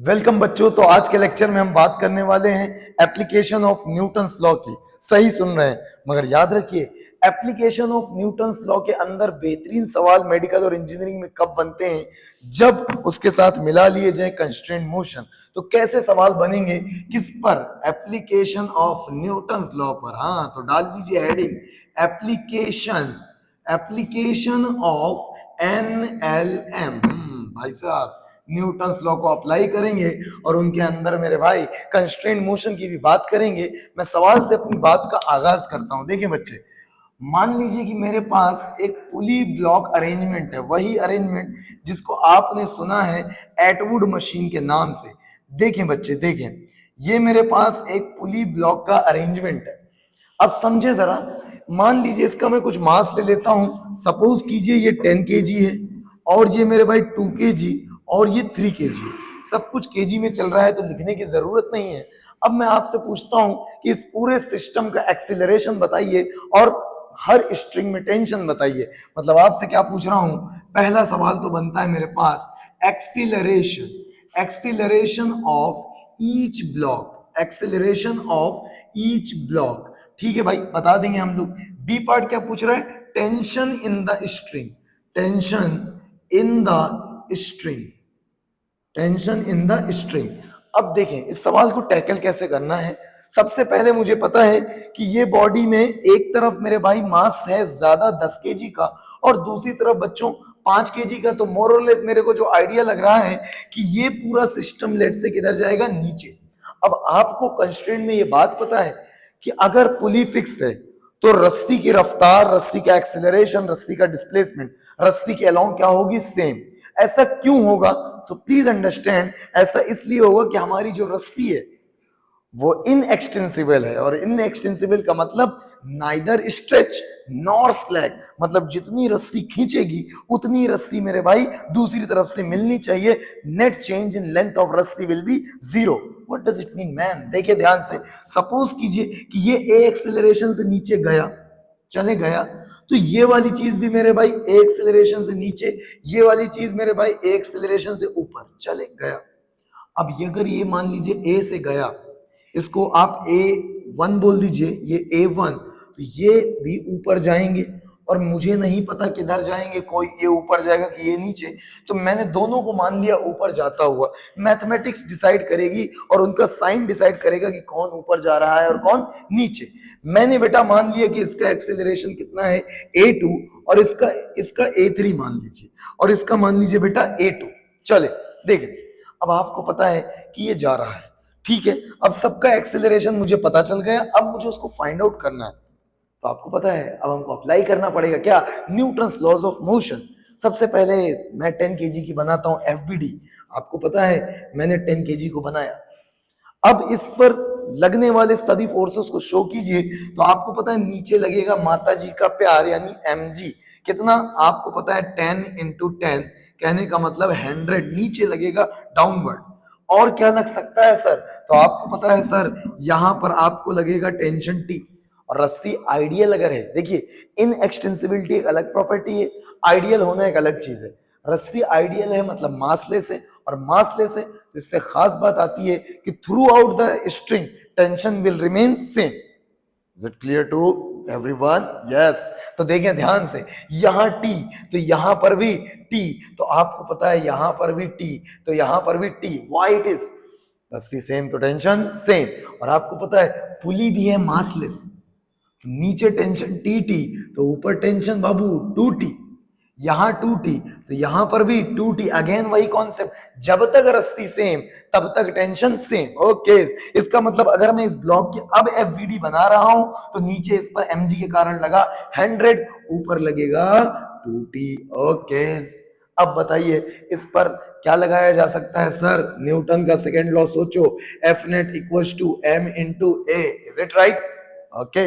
Welcome बच्चों। तो आज के लेक्चर में हम बात करने वाले हैं एप्लीकेशन ऑफ न्यूटन्स लॉ की। सही सुन रहे हैं, मगर याद रखिए एप्लीकेशन ऑफ न्यूटन्स लॉ के अंदर बेहतरीन सवाल मेडिकल और इंजीनियरिंग में कब बनते हैं, जब उसके साथ मिला लिए जाए कंस्ट्रेंट मोशन। तो कैसे सवाल बनेंगे, किस पर? एप्लीकेशन ऑफ न्यूटन्स लॉ पर। हाँ, तो डाल लीजिए heading application, application of NLM। भाई साहब न्यूटन्स लॉ को अप्लाई करेंगे और उनके अंदर मेरे भाई कंस्ट्रेंट मोशन की भी बात करेंगे। मैं सवाल से अपनी बात का आगाज करता हूं। देखिए बच्चे, मान लीजिए कि मेरे पास एक पुली ब्लॉक अरेंजमेंट है, वही अरेंजमेंट जिसको आपने सुना है एटवुड मशीन के नाम से। देखें बच्चे, देखें, ये मेरे पास एक पुली ब्लॉक का अरेंजमेंट है। अब समझे जरा, मान लीजिए इसका मैं कुछ मास ले लेता हूं। सपोज कीजिए ये 10 kg है और ये मेरे भाई 2 kg और ये 3 kg। सब कुछ केजी में चल रहा है तो लिखने की जरूरत नहीं है। अब मैं आपसे पूछता हूं कि इस पूरे सिस्टम का एक्सीलरेशन बताइए और हर स्ट्रिंग में टेंशन बताइए। मतलब आपसे क्या पूछ रहा हूं, पहला सवाल तो बनता है मेरे पास acceleration, acceleration of each block, acceleration of each block. ठीक है भाई, बता देंगे हम लोग। बी पार्ट क्या पूछ रहा है, tension in the string, tension in the string, tension in the string. अब देखें इस सवाल को टैकल कैसे करना है। सबसे पहले मुझे पता है कि ये बॉडी में एक तरफ मेरे भाई मास है ज्यादा 10 kg का और दूसरी तरफ बच्चों 5 kg का। तो मोर और लेस मेरे को जो आइडिया लग रहा है कि ये पूरा सिस्टम लेट से किधर जाएगा, नीचे। अब आपको कंस्ट्रेंट में ये बात पता है कि अगर पुली फिक्स है तो रस्सी की रफ्तार, रस्सी का एक्सेलरेशन, रस्सी का डिस्प्लेसमेंट रस्सी के अलोंग क्या होगी, सेम। ऐसा क्यों होगा? सो प्लीज अंडरस्टैंड, ऐसा इसलिए होगा कि हमारी जो रस्सी है वो इनएक्सटेंसिबल है, और इनएक्सटेंसिबल का मतलब नाइदर स्ट्रेच नॉर स्लैग। मतलब जितनी रस्सी खींचेगी उतनी रस्सी मेरे भाई दूसरी तरफ से मिलनी चाहिए। Net change in length of rassi will be zero. What does it mean man? देखिए ध्यान से, सपोज कीजिए कि ये ए एक्सेलरेशन से नीचे गया, चले गया, तो ये वाली चीज भी मेरे भाई ए एक्सेलरेशन से नीचे, ये वाली चीज मेरे भाई ए एक्सेलरेशन से ऊपर चले गया। अब ये अगर ये मान लीजिए ए से गया, इसको आप A1 बोल दीजिए, ये A1, तो ये भी ऊपर जाएंगे और मुझे नहीं पता किधर जाएंगे, कोई ये ऊपर जाएगा कि ये नीचे। तो मैंने दोनों को मान लिया ऊपर जाता हुआ। मैथमेटिक्स डिसाइड करेगी और उनका साइन डिसाइड करेगा कि कौन ऊपर जा रहा है और कौन नीचे। मैंने बेटा मान लिया कि इसका एक्सेलरेशन कितना है, A2, और इसका इसका A3 मान लीजिए, और इसका मान लीजिए बेटा A2। चले देखिए, अब आपको पता है कि ये जा रहा है, ठीक है। अब सबका एक्सेलरेशन मुझे पता चल गया, अब मुझे उसको फाइंड आउट करना है। तो आपको पता है अब हमको अप्लाई करना पड़ेगा क्या, न्यूटन्स लॉज ऑफ मोशन। सबसे पहले मैं 10 kg की बनाता हूं FBD। आपको पता है मैंने 10 kg को बनाया। अब इस पर लगने वाले सभी फोर्सेस को शो कीजिए। तो आपको पता है नीचे लगेगा माता जी का प्यार यानी mg। कितना आपको पता है, 10 × 10, कहने का मतलब 100 नीचे लगेगा डाउनवर्ड। और क्या लग सकता है सर? तो आपको पता है सर, यहां पर आपको लगेगा टेंशन T। और रस्सी आइडियल अगर है, देखिए इन एक्सटेंसिबिलिटी एक अलग प्रॉपर्टी है, आइडियल होना एक अलग चीज है। रस्सी आइडियल है मतलब मासलेस है, और मासलेस है तो इससे खास बात आती है कि throughout the string tension will remain same. Is it clear to everyone? Yes. तो देखिए ध्यान से, यहां T तो यहां पर भी T, तो आपको पता है यहां पर भी T तो यहां पर भी T। Why it is? रस्सी सेम तो टेंशन सेम। और आपको पता है पुली भी है मासलेस, तो नीचे टेंशन TT तो ऊपर टेंशन बाबू 2T। यहां 2T तो यहां पर भी 2T। अगेन वही कॉन्सेप्ट, जब तक रस्सी सेम तब तक टेंशन सेम। ओके, इसका मतलब अगर मैं इस ब्लॉक की अब FBD बना रहा हूं तो नीचे इस पर mg के कारण लगा 100, ऊपर लगेगा 2T। ओके, अब बताइए इस पर क्या लगाया जा सकता है सर? न्यूटन का सेकेंड लॉ सोचो, F net equals to m into a। Is it right? Okay,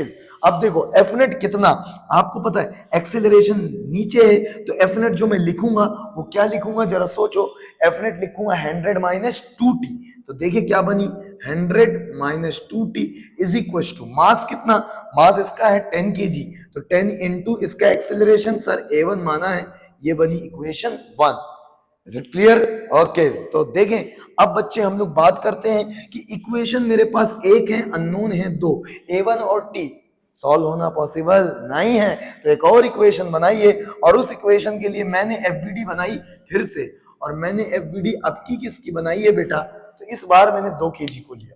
अब देखो F net कितना आपको पता है, एक्सेलरेशन नीचे है तो F net जो मैं लिखूंगा वो क्या लिखूंगा जरा सोचो। F net लिखूंगा 100 - 2T। तो देखिए क्या बनी, 100 - 2T is equal to mass कितना, मास इसका है 10 kg, तो 10 into इसका एक्सेलरेशन सर A1 माना है, ये बनी equation 1। Is it clear? Okay, तो देखें अब बच्चे हम लोग बात करते हैं कि इक्वेशन मेरे पास एक है, अननोन है दो, A1 और T, सॉल्व होना पॉसिबल नहीं है, तो एक और इक्वेशन बनाइए, और उस इक्वेशन के लिए मैंने एफबीडी बनाई फिर से, और मैंने एफबीडी अब की किसकी बनाई है बेटा, तो इस बार मैंने 2 kg को लिया,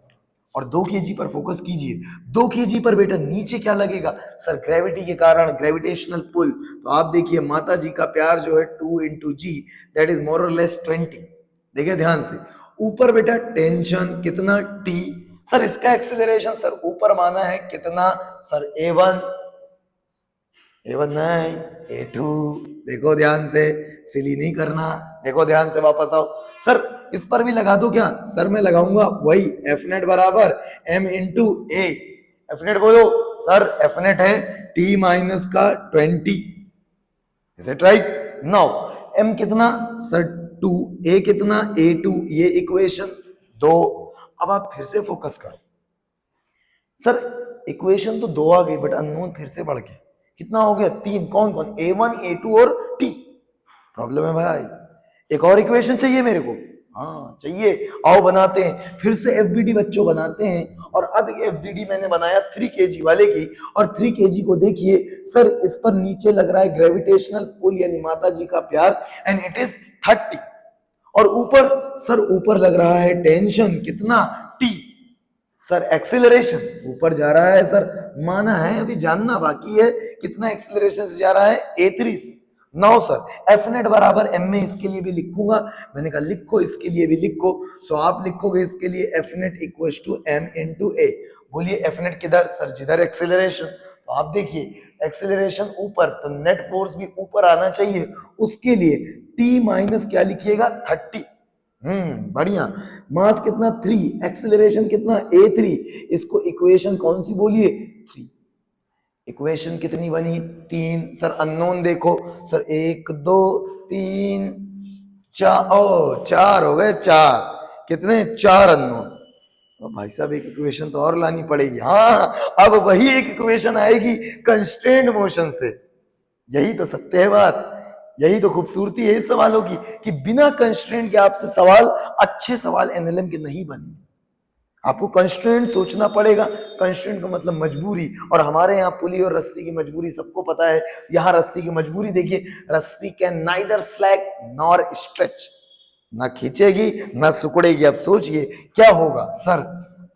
और 2 kg पर फोकस कीजिए। 2 kg पर बेटा नीचे क्या लगेगा सर, ग्रेविटी के कारण ग्रेविटेशनल पुल, तो आप देखिए माता जी का प्यार जो है 2 into g, that is more और लेस 20। देखिए ध्यान से, ऊपर बेटा टेंशन कितना टी, सर इसका एक्सेलरेशन सर ऊपर माना है कितना सर A1, A1 नहीं A2, देखो ध्यान से, सिली नहीं करना, देखो ध्यान से, वापस आओ सर, इस पर भी लगा दो क्या सर, मैं लगाऊंगा वही एफ नेट बराबर m into a, F net बोलो सर, एफ नेट है t माइनस का 20, is it right? Now m कितना सर 2, a कितना A2, ये इक्वेशन 2। अब आप फिर से फोकस करो सर, इक्वेशन तो 2 आ गई बट अननोन फिर से बढ़ गया, कितना हो गया 3, कौन कौन, A1 A2 और T, प्रॉब्लम है भाई, एक और इक्वेशन चाहिए मेरे को, हाँ चाहिए, आओ बनाते हैं फिर से एफबीडी बच्चों बनाते हैं, और अब एफबीडी मैंने बनाया 3 kg वाले की, और 3 kg को देखिए सर, इस पर नीचे लग रहा है ग्रेविटेशनल पुल यानी माता जी का प्यार, एंड इट इज 30, और ऊपर सर ऊपर लग रहा है टेंशन कितना T, सर एक्सेलरेशन ऊपर जा रहा है सर, माना है अभी जानना बाकी है कितना एक्सेलरेशन से जा रहा है A3 से। नाउ सर एफ नेट बराबर एम में इसके लिए भी लिखूंगा, मैंने कहा लिखो इसके लिए भी लिखो, सो आप लिखोगे इसके लिए F net equal to M into A, बोलिए एफ नेट किधर सर, जिधर एक्सेलरेशन, तो आप देखिए एक्सेलरेशन ऊपर, तो नेट फोर्स भी ऊपर आना चाहिए, उसके लिए टी माइनस क्या लिखिएगा 30, बढ़िया, मास कितना 3, एक्सेलरेशन कितना A3, इसको इक्वेशन कौन सी बोलिए 3, इक्वेशन कितनी बनी 3, सर अननोन देखो सर 1 2 3 4, ओ 4 हो गए, 4 कितने 4 अननोन, तो भाई साहब एक इक्वेशन तो और लानी पड़ेगी, हाँ अब वही एक इक्वेशन आएगी कंस्ट्रेंट मोशन से, यही तो सत्य है बात, यही तो खूबसूरती है इस सवालों की कि बिना कंस्ट्रेंट के आपसे सवाल, अच्छे सवाल एनएलएम के नहीं बनेंगे, आपको कंस्ट्रेंट सोचना पड़ेगा, कंस्ट्रेंट का मतलब मजबूरी, और हमारे यहाँ पुली और रस्सी की मजबूरी सबको पता है, यहाँ रस्सी की मजबूरी देखिए, रस्सी can neither slack nor stretch, ना खींचेगी ना सुकड़ेगी, अब सोचिए क्या होगा सर,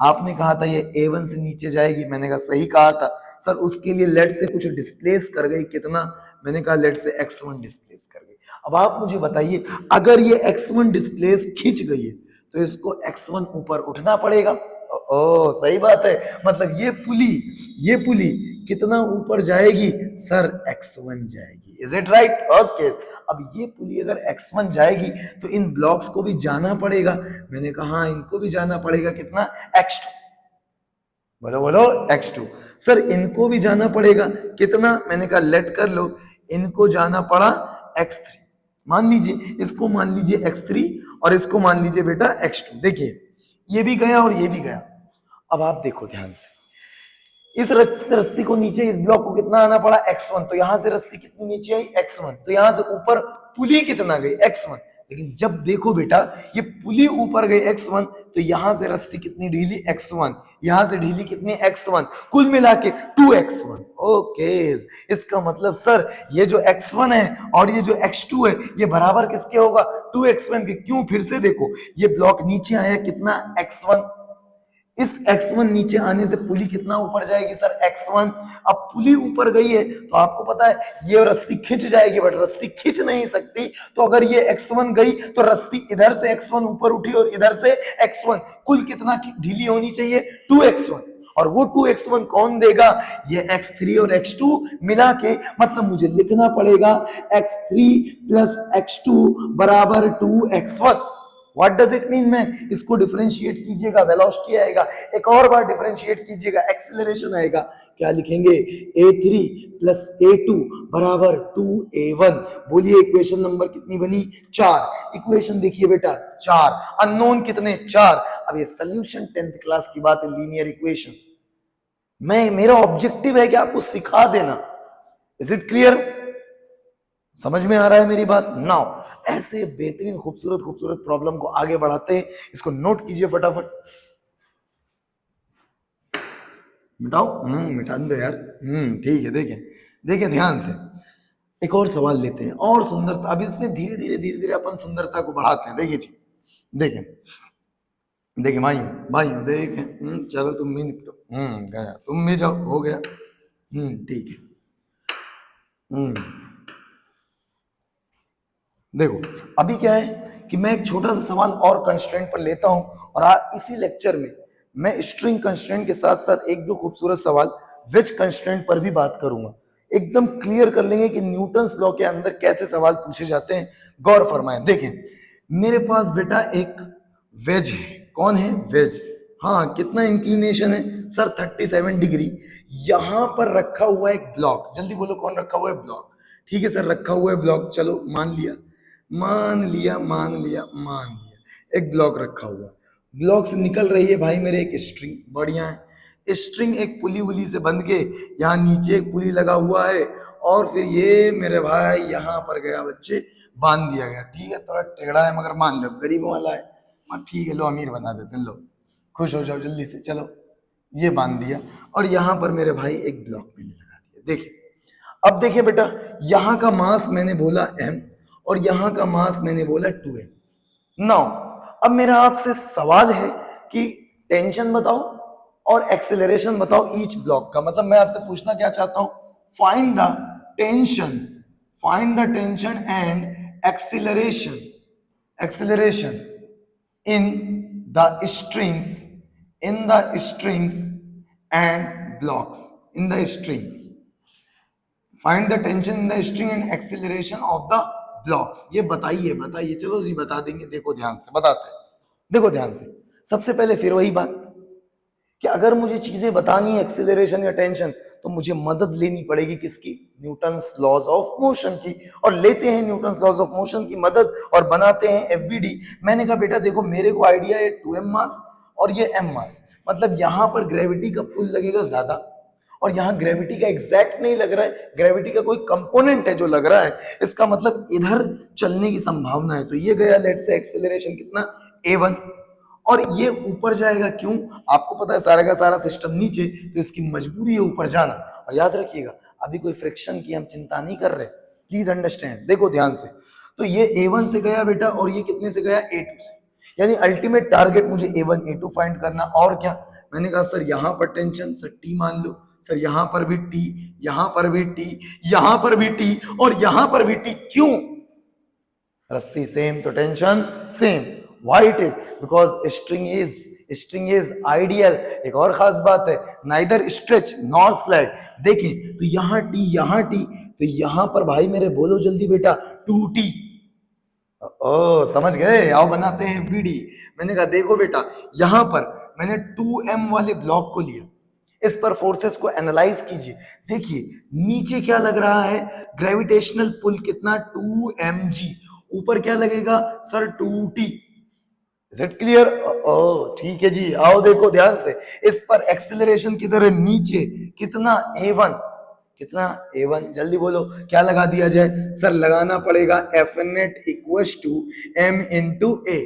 आपने कहा था ये A1 से नीचे जाएगी, मैंने कहा सही कहा था सर, उसके लिए लेट से कुछ डिस्प्लेस कर गई, कितना, मैंने कहा लेट से x1 डिस्प्लेस कर गई, अब आप मुझे बताइए अगर ये x1 डिस्प्लेस खींच गई है तो इसको x1 ऊपर उठना पड़ेगा, ओ सही बात है, मतलब ये पुली कितना ऊपर जाएगी सर, x1 जाएगी, इज इट राइट? ओके, अब ये पुली अगर x1 जाएगी तो इन ब्लॉक्स को भी जाना पड़ेगा, मैंने कहा हाँ इनको भी जाना पड़ेगा, कितना x2, बोलो बोलो x2, सर इनको भी जाना पड़ेगा कितना, मैंने कहा लेट कर लो, इनको जाना पड़ा x3, मान लीजिए इसको मान लीजिए x3 और इसको मान लीजिए बेटा x2, देखिए ये भी गया और ये भी गया, अब आप देखो ध्यान से, इस रस्सी को नीचे, इस ब्लॉक को कितना आना पड़ा x1, तो यहां से रस्सी कितनी नीचे आई x1, तो यहां से ऊपर पुली कितना गई x1, लेकिन जब देखो बेटा ये पुली ऊपर गई x1, तो यहां से रस्सी कितनी ढीली x1, यहां से ढीली कितनी x1, कुल मिला के 2x1, ओके, इसका मतलब सर ये जो x1 है और ये जो x2 है ये बराबर किसके होगा 2x1 के, क्यों, फिर से देखो ये ब्लॉक नीचे आया कितना x1, इस x1 नीचे आने से पुली कितना ऊपर जाएगी सर x1, अब पुली ऊपर गई है तो आपको पता है ये रस्सी खिंच जाएगी, बट रस्सी खिंच नहीं सकती, तो अगर ये x1 गई तो रस्सी इधर से x1 ऊपर उठी और इधर से x1, कुल कितना ढीली होनी चाहिए 2x1, और वो 2x1 कौन देगा, ये x3 और x2 मिला के, मतलब मुझे लिखना पड़ेगा x3 प्लस x2 बराबर 2x1, what does it mean man, इसको डिफरेंशिएट कीजिएगा वेलोसिटी आएगा, एक और बार डिफरेंशिएट कीजिएगा एक्सेलरेशन आएगा, क्या लिखेंगे A3 प्लस A2 बराबर 2A1, बोलिए इक्वेशन नंबर कितनी बनी 4, इक्वेशन देखिए बेटा 4, अननोन कितने 4, अब ये सॉल्यूशन 10th क्लास की बात है, लीनियर इक्वेशंस, मेरा ऑब्जेक्टिव है कि आपको सिखा देना, इज इट क्लियर? समझ में आ रहा है मेरी बात? नाउ ऐसे बेहतरीन खूबसूरत खूबसूरत प्रॉब्लम को आगे बढ़ाते हैं, इसको नोट कीजिए फटाफट। मिटाओ, मिटा दो यार। ठीक है, देखें देखें ध्यान से। एक और सवाल लेते हैं और सुंदरता, अभी इसमें धीरे धीरे अपन सुंदरता को बढ़ाते हैं। देखिए जी, देखें देखें भाइयों भाइयों, देखें। चलो तुम भी निपटो। गया, तुम भी जाओ, हो गया। ठीक है। हम्म देखो, अभी क्या है कि मैं एक छोटा सा सवाल और कंस्ट्रेंट पर लेता हूं, और इसी लेक्चर में मैं स्ट्रिंग कंस्ट्रेंट के साथ साथ एक दो खूबसूरत सवाल वेज कंस्ट्रेंट पर भी बात करूंगा। एकदम क्लियर कर लेंगे कि न्यूटन्स लॉ के अंदर कैसे सवाल पूछे जाते हैं। गौर फरमाएं। देखें, मेरे पास बेटा एक वेज है। कौन है? वेज। हाँ, कितना इंक्लिनेशन है सर? 37 डिग्री। यहां पर रखा हुआ है एक ब्लॉक। जल्दी बोलो, कौन रखा हुआ है? ब्लॉक। ठीक है सर, रखा हुआ है ब्लॉक, चलो मान लिया मान लिया मान लिया मान लिया। एक ब्लॉक रखा हुआ, ब्लॉक से निकल रही है भाई मेरे एक स्ट्रिंग। बढ़िया है। स्ट्रिंग एक पुली उली से बंध के यहाँ नीचे एक पुली लगा हुआ है, और फिर ये मेरे भाई यहाँ पर गया बच्चे, बांध दिया गया। ठीक है, थोड़ा टेढ़ा है मगर मान लो गरीबों वाला है। ठीक है, लो अमीर बना देते हैं, लो खुश हो जाओ जल्दी से। चलो, ये बांध दिया, और यहाँ पर मेरे भाई एक ब्लॉक मैंने लगा दिया। देखिए, अब देखिए बेटा, यहां का मास मैंने बोला m, और यहां का मास मैंने बोला 2m। नाउ अब मेरा आपसे सवाल है कि टेंशन बताओ और एक्सेलरेशन बताओ ईच ब्लॉक का। मतलब मैं आपसे पूछना क्या चाहता हूं, find the tension, find the tension and acceleration, acceleration in the strings, in the strings and blocks, in the strings. Find the tension in the string and acceleration of the blocks. ये बताइए बताइए, चलो जी बता देंगे। देखो ध्यान से बताते हैं, देखो ध्यान से। सबसे पहले फिर वही बात कि अगर मुझे चीजें बतानी है एक्सेलरेशन या टेंशन, तो मुझे मदद लेनी पड़ेगी किसकी? न्यूटन्स लॉज ऑफ मोशन की। और लेते हैं न्यूटन्स लॉज ऑफ मोशन की मदद और बनाते हैं एफबीडी। मैंने कहा बेटा देखो, मेरे को आइडिया है 2m मास और ये m मास, मतलब यहां पर ग्रेविटी का पुल लगेगा ज्यादा, और यहाँ ग्रेविटी का एग्जैक्ट नहीं लग रहा है, ग्रेविटी का कोई कंपोनेंट है जो लग रहा है। इसका मतलब इधर चलने की संभावना है। तो ये गया लेट से एक्सेलरेशन कितना? a1। और ये ऊपर जाएगा, क्यों? आपको पता है सारा का सारा सिस्टम नीचे, तो इसकी मजबूरी है ऊपर जाना। और याद रखिएगा, अभी कोई फ्रिक्शन की हम चिंता नहीं कर रहे, प्लीज अंडरस्टैंड। देखो ध्यान से, तो ये a1 से गया बेटा, और ये कितने से गया? a2 से। यानी अल्टीमेट टारगेट मुझे a1 a2 फाइंड करना। और क्या? मैंने कहा सर यहां पर टेंशन, सर टी मान लो, सर यहां पर भी टी, यहां पर भी टी, यहां पर भी टी, और यहां पर भी टी। क्यों? रस्सी सेम तो tension same. Why it is? Because string is ideal. एक और खास बात है, नाइदर स्ट्रेच नॉर स्लाइड। देखें तो यहां टी, तो यहां पर भाई मेरे बोलो जल्दी बेटा 2t। ओ समझ गए? आओ बनाते हैं बीडी। मैंने कहा देखो बेटा, यहां पर मैंने 2m वाले ब्लॉक को लिया, इस पर फोर्सेस को एनालाइज कीजिए। देखिए नीचे क्या लग रहा है? ग्रेविटेशनल पुल कितना? 2mg। ऊपर क्या लगेगा सर? 2t। Is it clear? ओ ठीक है जी, आओ देखो ध्यान से। इस पर एक्सेलरेशन किधर है? नीचे। कितना? a1। कितना? a1। जल्दी बोलो क्या लगा दिया जाए? सर लगाना पड़ेगा F net equal to m into a.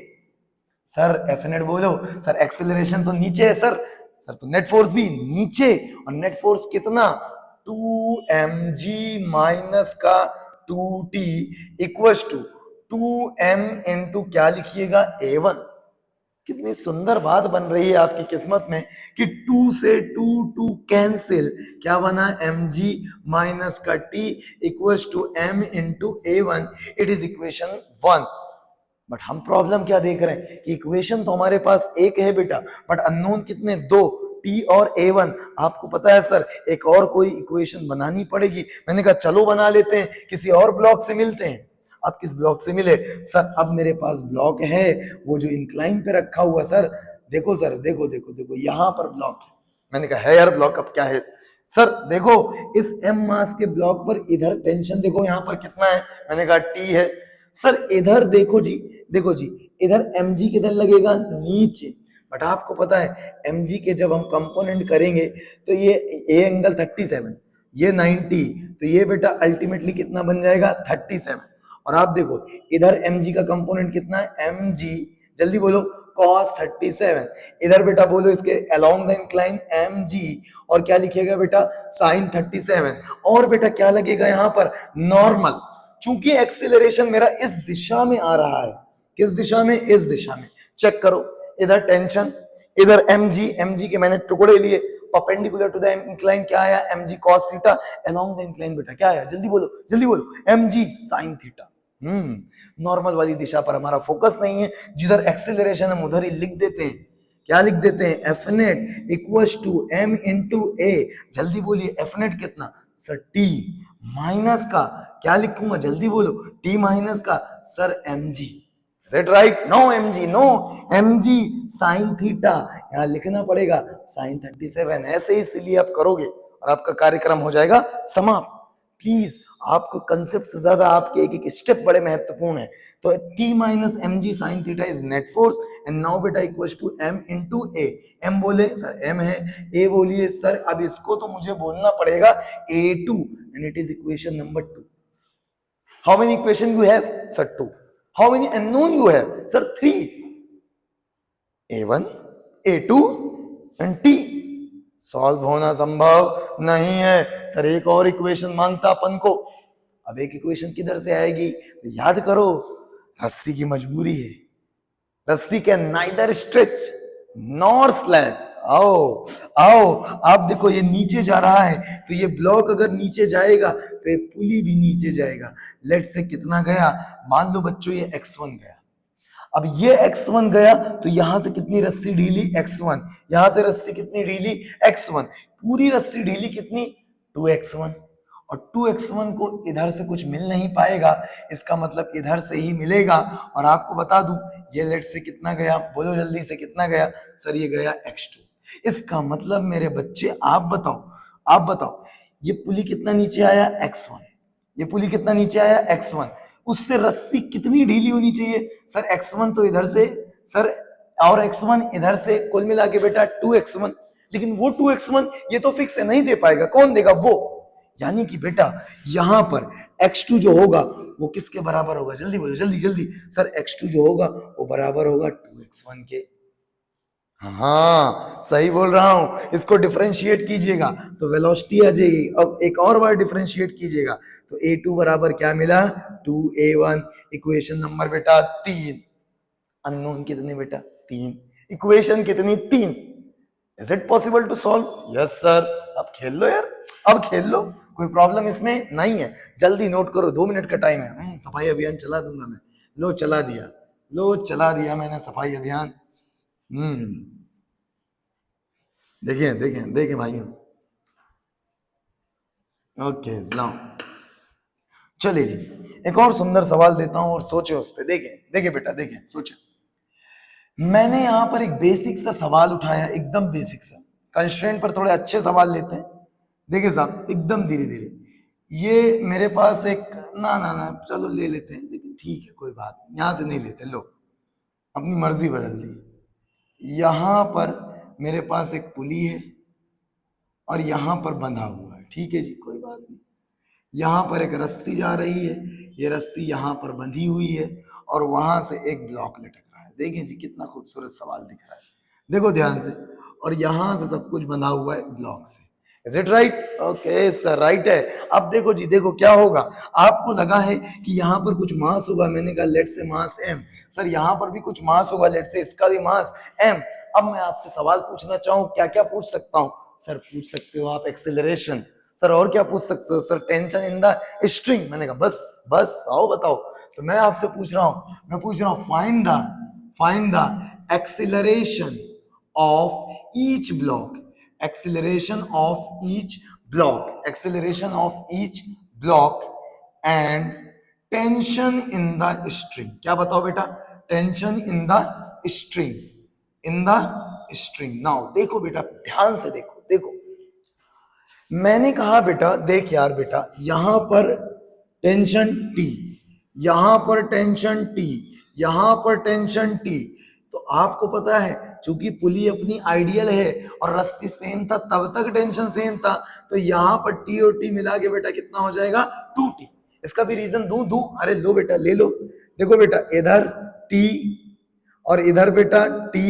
Sir F net बोलो। सर एक्सेलरेशन तो नीचे है सर, सर तो नेट फोर्स भी नीचे, और नेट फोर्स कितना? 2mg माइनस का 2t equal to 2m into क्या लिखिएगा? a1। कितनी सुंदर बात बन रही है आपकी किस्मत में कि 2 से 2 कैंसिल, क्या बना? mg माइनस का t equal to m into a1। It is equation 1। But हम प्रॉब्लम क्या देख रहे हैं कि इक्वेशन तो हमारे पास एक है बेटा, बट अननोन कितने? 2, t और a1। आपको पता है सर एक और कोई इक्वेशन बनानी पड़ेगी। मैंने कहा चलो बना लेते हैं, किसी और ब्लॉक से मिलते हैं। अब किस ब्लॉक से मिले? सर अब मेरे पास ब्लॉक है वो जो इंक्लाइन पे रखा हुआ। सर देखो, सर देखो देखो देखो, यहां पर ब्लॉक है। मैंने कहा है यार ब्लॉक, अब क्या है? सर देखो, इस m मास के ब्लॉक पर इधर टेंशन देखो यहाँ पर कितना है? मैंने कहा t है। सर इधर देखो जी, देखो जी, इधर mg किधर लगेगा? नीचे। बट आपको पता है mg के जब हम कंपोनेंट करेंगे तो ये a एंगल 37, ये 90, तो ये बेटा अल्टीमेटली कितना बन जाएगा 37। और आप देखो इधर mg का कंपोनेंट कितना है mg, जल्दी बोलो cos 37। इधर बेटा बोलो इसके अलोंग द इंक्लाइन mg, और क्या लिखेगा बेटा sin 37। और बेटा क्या लगेगा यहाँ पर नॉर्मल, चूंकि एक्सीलरेशन मेरा इस दिशा में आ रहा है, किस दिशा में, इस दिशा में। चेक करो इधर टेंशन, इधर mg के मैंने टुकड़े लिए, परपेंडिकुलर टू द इंक्लाइन क्या आया mg cos theta, along the incline बेटा क्या आया, जल्दी बोलो mg sin थीटा। नॉर्मल वाली दिशा पर हमारा फोकस नहीं है, जिधर एक्सेलरेशन हम उधर ही लिख देते हैं। क्या लिख देते हैं, F net equals to m into A. जल्दी बोलिए एफ नेट कितना सर, t माइनस का क्या लिखूंगा, जल्दी बोलो t माइनस का sir mg। Is it right? No mg, no mg sin theta, यहाँ लिखना पड़ेगा sin 37। ऐसे इसलिए आप करोगे और आपका कार्यक्रम हो जाएगा समाप्त। प्लीज आपको कंसेप्ट से ज्यादा आपके एक एक स्टेप बड़े महत्वपूर्ण है। तो t माइनस M G sine theta is net force and now बेटा equals to m into A. m बोले सर m है, a बोलिए सर, अब इसको तो मुझे बोलना पड़ेगा a2 and it is equation number 2। How many equation you have sir 2। How many unknown you have sir 3। a1 a2 and t। Solve होना संभव नहीं है सर, एक और इक्वेशन मांगता अपन को। अब एक इक्वेशन किधर से आएगी, तो याद करो रस्सी की मजबूरी है, रस्सी can neither stretch nor slag. आओ आओ, आप देखो ये नीचे जा रहा है, तो ये ब्लॉक अगर नीचे जाएगा तो ये पुली भी नीचे जाएगा। लेट से कितना गया, मान लो बच्चों ये x1 गया, अब ये x1 गया तो यहां से कितनी रस्सी ढीली x1, यहां से रस्सी कितनी ढीली x1, पूरी रस्सी ढीली कितनी 2x1। और 2x1 को इधर से कुछ मिल नहीं पाएगा, इसका मतलब इधर से ही मिलेगा। और आपको बता दूं ये लेट से कितना गया, बोलो जल्दी से कितना गया सर, ये गया x2। इसका मतलब मेरे बच्चे आप बताओ ये पुली कितना नीचे आया x1, ये पुली कितना नीचे आया x1, उससे रस्सी कितनी ढीली होनी चाहिए सर x1 तो इधर से सर, और x1 इधर से, कुल मिला के बेटा 2x1। लेकिन वो 2x1 ये तो फिक्स है, नहीं दे पाएगा, कौन देगा वो। यानी कि बेटा यहां पर x2 जो होगा वो किसके बराबर होगा, जल्दी बोलो जल्दी सर, x2 जो होगा वो बराबर होगा 2x1 के। हाँ सही बोल रहा हूं, इसको डिफरेंशिएट कीजिएगा तो वेलोसिटी आ जाएगी। अब एक और बार डिफरेंशिएट कीजिएगा तो a2 बराबर क्या मिला 2a1। इक्वेशन नंबर बेटा 3। अननोन कितने बेटा 3, इक्वेशन कितनी 3। Is it possible to solve, yes sir. अब खेल लो यार, अब खेल लो, कोई प्रॉब्लम इसमें नहीं है। जल्दी नोट करो, 2 मिनट का टाइम है। सफाई अभियान चला दूंगा मैं, लो चला दिया मैंने सफाई अभियान। देखिए भाइयों, ओके लाओ, चलिए जी एक और सुंदर सवाल देता हूं और सोचे उस पे। देखें बेटा, सोचे। मैंने यहां पर एक बेसिक सा सवाल उठाया, एकदम बेसिक सा। कंस्ट्रेंट पर थोड़े अच्छे सवाल लेते हैं। देखिए साहब एकदम धीरे धीरे, ये मेरे पास एक ना चलो ले लेते हैं, लेकिन ठीक है कोई बात नहीं, यहां से नहीं लेते, लो अपनी मर्जी बदल दी। यहां पर मेरे पास एक पुली है और यहां पर बंधा हुआ है, ठीक है जी कोई बात नहीं। यहां पर एक रस्सी जा रही है, ये रस्सी यहां पर बंधी हुई है और वहां से एक ब्लॉक लटक रहा है। देखें जी कितना खूबसूरत सवाल दिख रहा है, देखो ध्यान से। और यहां से सब कुछ बंधा हुआ है ब्लॉक से। Is it right, okay sir right है। अब देखो जी, देखो क्या होगा, आपको लगा है कि यहाँ पर कुछ मास होगा, मैंने कहा लेट से मास m। सर यहाँ पर भी कुछ मास होगा, लेट से इसका भी मास m। अब मैं आपसे सवाल पूछना चाहूँ, क्या क्या पूछ सकता हूँ सर? पूछ सकते हो आप एक्सेलरेशन। सर और क्या पूछ सकते हो sir? Tension in the string. मैंने कहा बस आओ बताओ। तो मैं आपसे पूछ रहा हूँ find the acceleration of each block, acceleration of each block and tension in the string। क्या बताओ बेटा? tension in the string। now देखो बेटा ध्यान से देखो मैंने कहा बेटा, देख यार बेटा, यहां पर टेंशन T, यहां पर टेंशन T, यहां पर टेंशन T, तो आपको पता है चूंकि पुली अपनी आइडियल है और रस्सी सेम था तब तक टेंशन सेम था, तो यहाँ पर टी और टी मिला के बेटा कितना हो जाएगा 2t। इसका भी रीजन दूं? अरे लो बेटा ले लो। देखो बेटा इधर t और इधर बेटा t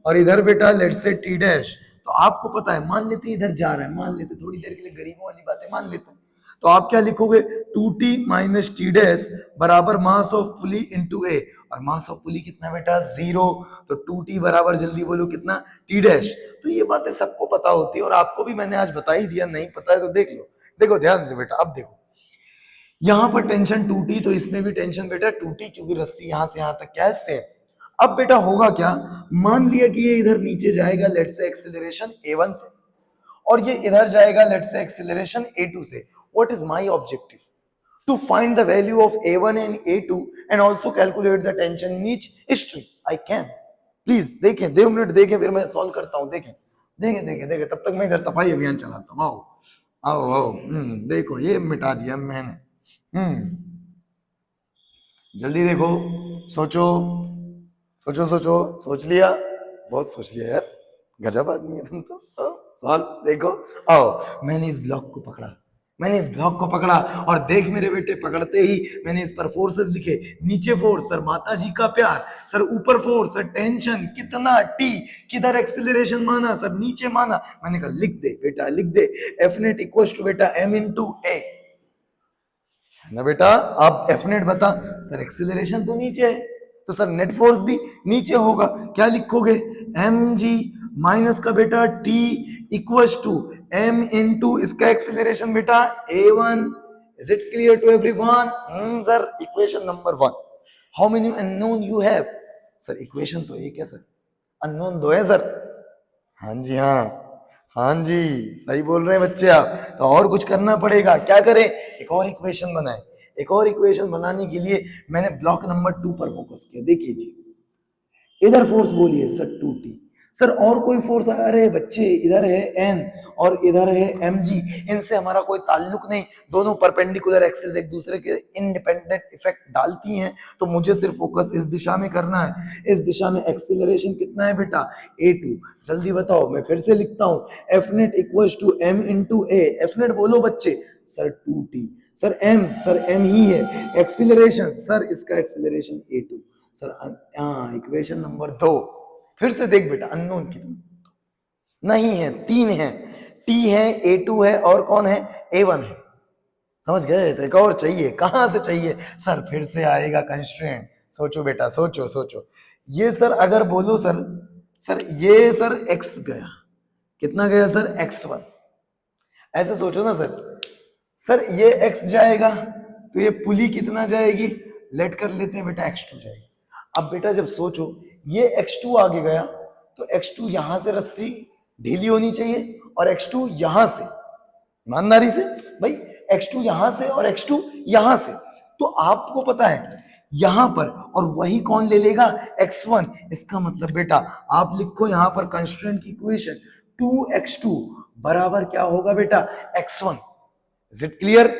और इधर बेटा लेट से t डैश। तो आपको पता है, मान लेते इधर जा रहा है, मान लेते थोड़ी देर के लिए गरीबों वाली बातें मान लेते हैं, तो आप क्या लिखोगे 2t माइनस टी डैश बराबर मास ऑफ पुली इंटू ए, और मास ऑफ पुली कितना बेटा 0, तो 2t बराबर जल्दी बोलो कितना t डैश। तो ये बातें सबको पता होती है और आपको भी मैंने आज बता ही दिया, नहीं पता है तो देख लो। देखो ध्यान से बेटा, अब देखो यहां पर टेंशन 2t तो इसमें भी टेंशन बेटा 2t, क्योंकि रस्सी यहां से यहां तक क्या है सेम। अब बेटा होगा क्या, मान लिया कि ये इधर नीचे जाएगा लेट से एक्सेलरेशन a1 से, और ये इधर जाएगा लेट से एक्सेलरेशन a2 से। What is my objective? To find the value of a1 and a2 and also calculate the tension in each stream. I can, please देखें, 2 मिनट देखें, फिर मैं सॉल्व करता हूं। देखें देखें देखें देखें, तब तक मैं इधर सफाई अभियान चलाता हूं। आओ आओ आओ, देखो ये मिटा दिया मैंने। जल्दी देखो, सोचो सोचो सोचो, सोच लिया? बहुत सोच लिया यार, गजब आदमी है तुम तो। सॉल्व देखो, आओ मैंने इस ब्लॉक को पकड़ा, मैंने इस ब्लॉक को पकड़ा और देख मेरे बेटे, पकड़ते ही मैंने इस पर फोर्सेस लिखे। नीचे फोर्स सर माता जी का प्यार, सर ऊपर फोर्स सर टेंशन कितना टी, किधर एक्सेलरेशन माना सर नीचे माना। मैंने कहा लिख दे बेटा लिख दे, एफ नेट इक्वल टू बेटा एम इंटू ए है ना बेटा। अब एफ नेट बता, सर एक्सेलरेशन तो नीचे है तो सर नेट फोर्स भी नीचे होगा, क्या लिखोगे एम जी माइनस का बेटा T equals to M into इसका एक्सेलरेशन बेटा a1। Is it clear to everyone? Sir equation number 1, how many unknown you have? Sir equation तो एक है सर, अननोन 2 है सर। हाँ जी हाँ जी, सही बोल रहे हैं बच्चे आप। तो और कुछ करना पड़ेगा, क्या करें, एक और इक्वेशन बनाएं। एक और इक्वेशन बनाने के लिए मैंने ब्लॉक नंबर 2 पर फोकस किया। देखिए जी, इधर फोर्स बोलिए सर 2t, सर और कोई फोर्स अरे बच्चे इधर है n और इधर है mg, इनसे हमारा कोई ताल्लुक नहीं, दोनों परपेंडिकुलर एक्सिस एक दूसरे के इंडिपेंडेंट इफेक्ट डालती हैं, तो मुझे सिर्फ फोकस इस दिशा में करना है। इस दिशा में एक्सीलरेशन कितना है बेटा a2। जल्दी बताओ, मैं फिर से लिखता हूं, F net equals to m into a. F net बोलो बच्चे, सर 2t, सर m ही है, एक्सीलरेशन सर इसका acceleration a2 sir. Equation number 2 फिर से देख बेटा, अननोन कितने नहीं है, 3 है, t है a2 है और कौन है a1 है। समझ गए? तो एक और चाहिए, कहां से चाहिए सर? फिर से आएगा कंस्ट्रेंट। सोचो बेटा सोचो सोचो, ये सर अगर बोलो सर, सर ये सर x गया, कितना गया सर x1, ऐसे सोचो ना सर, सर ये x जाएगा तो ये पुली कितना जाएगी, लेट कर लेते हैं बेटा x2 जाएगी। अब बेटा जब सोचो ये x2 आगे गया तो x2 यहां से रस्सी ढीली होनी चाहिए और x2 यहां से, ईमानदारी से भाई, x2 यहां से और x2 यहां से, तो आपको पता है यहां पर, और वही कौन ले लेगा x1। इसका मतलब बेटा आप लिखो यहां पर कंस्ट्रेंट की इक्वेशन 2x2 बराबर क्या होगा बेटा x1। Is it clear?